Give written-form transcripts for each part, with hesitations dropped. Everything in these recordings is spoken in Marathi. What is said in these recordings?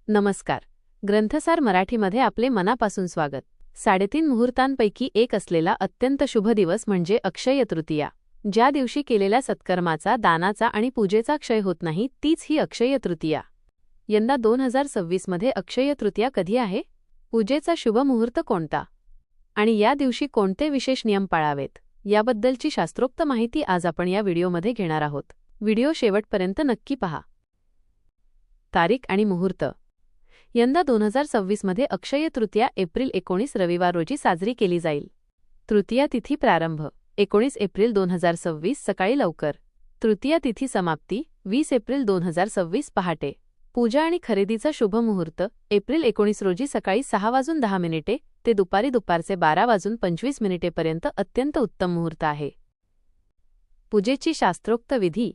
नमस्कार. ग्रंथसार मराठीमध्ये आपले मनापासून स्वागत. 3.5 मुहूर्तांपैकी एक असलेला अत्यंत शुभ दिवस म्हणजे अक्षय तृतीया. ज्या दिवशी केलेल्या सत्कर्माचा, दानाचा आणि पूजेचा क्षय होत नाही, तीच ही अक्षय तृतीया. यंदा 2026 मध्ये अक्षय तृतीया कधी आहे? पूजेचा शुभ मुहूर्त कोणता? आणि या दिवशी कोणते विशेष नियम पाळावेत? याबद्दलची शास्त्रोक्त माहिती आज आपण या व्हिडिओमध्ये घेणार आहोत. व्हिडिओ शेवटपर्यंत नक्की पहा. तारीख आणि मुहूर्त. यंदा 2026 मध्ये अक्षय तृतीया एप्रिल 19 रविवार रोजी साजरी केली जाईल. तृतीया तिथी प्रारंभ 19 एप्रिल 2026 सकाळी लवकर. तृतीया तिथी समाप्ती 20 एप्रिल 2026 पहाटे. पूजा आणि खरेदीचा शुभ मुहूर्त एप्रिल 19 रोजी सकाळी 6:10 ते दुपारचे 12:25 पर्यंत अत्यंत उत्तम मुहूर्त आहे. पूजेची शास्त्रोक्त विधी.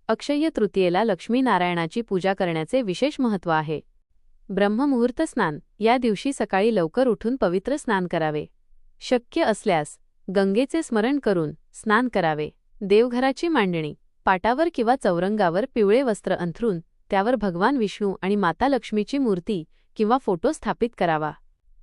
अक्षय तृतीयेला लक्ष्मीनारायणाची पूजा करण्याचे विशेष महत्त्व आहे. ब्रह्ममुहूर्त स्नान. या दिवशी सकाळी लवकर उठून पवित्र स्नान करावे. शक्य असल्यास गंगेचे स्मरण करून स्नान करावे. देवघराची मांडणी. पाटावर किंवा चौरंगावर पिवळे वस्त्र अंथरून त्यावर भगवान विष्णू आणि माता लक्ष्मीची मूर्ती किंवा फोटो स्थापित करावा.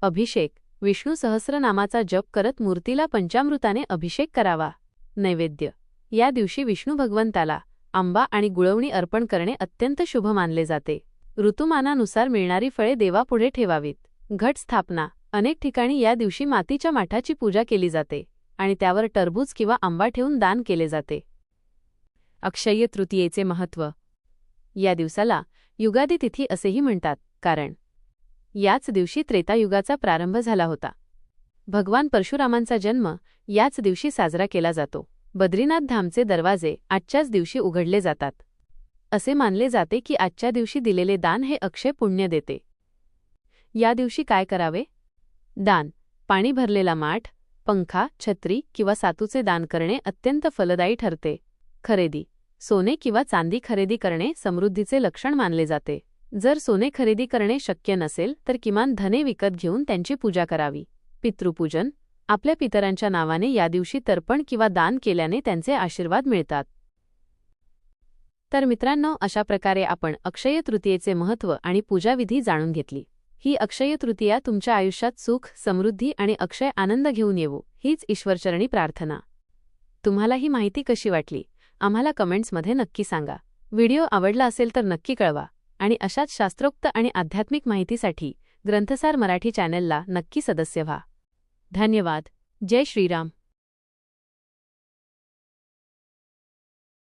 अभिषेक. विष्णू सहस्रनामाचा जप करत मूर्तीला पंचामृताने अभिषेक करावा. नैवेद्य. या दिवशी विष्णू भगवंताला आंबा आणि गुळवणी अर्पण करणे अत्यंत शुभ मानले जाते. ऋतुमानानुसार मिळणारी फळे देवापुढे ठेवावीत. घट स्थापना. अनेक ठिकाणी या दिवशी मातीच्या माठाची पूजा केली जाते आणि त्यावर टरबूज किंवा आंबा ठेवून दान केले जाते. अक्षय तृतीयेचे महत्त्व. या दिवसाला युगादी तिथी असेही म्हणतात, कारण याच दिवशी त्रेतायुगाचा प्रारंभ झाला होता. भगवान परशुरामांचा जन्म याच दिवशी साजरा केला जातो. बद्रीनाथ धामचे दरवाजे आजच्याच दिवशी उघडले जातात. असे मानले जाते की आजच्या दिवशी दिलेले दान हे अक्षय पुण्य देते. या दिवशी काय करावे? दान. पाणी भरलेला माठ, पंखा, छत्री किंवा सातूचे दान करणे अत्यंत फलदायी ठरते. खरेदी. सोने किंवा चांदी खरेदी करणे समृद्धीचे लक्षण मानले जाते. जर सोने खरेदी करणे शक्य नसेल तर किमान धने विकत घेऊन त्यांची पूजा करावी. पितृपूजन. आपल्या पितरांच्या नावाने या दिवशी तर्पण किंवा दान केल्याने त्यांचे आशीर्वाद मिळतात. तर मित्रांनो, अशा प्रकारे आपण अक्षय तृतीयेचे महत्त्व आणि पूजाविधी जाणून घेतली. ही अक्षय तृतीया तुमच्या आयुष्यात सुख, समृद्धी आणि अक्षय आनंद घेऊन येवो, हीच ईश्वरचरणी प्रार्थना. तुम्हाला ही माहिती कशी वाटली? आम्हाला कमेंट्समध्ये नक्की सांगा. व्हिडिओ आवडला असेल तर नक्की कळवा आणि अशाच शास्त्रोक्त आणि आध्यात्मिक माहितीसाठी ग्रंथसार मराठी चॅनलला नक्की सदस्य व्हा. धन्यवाद. जय श्रीराम.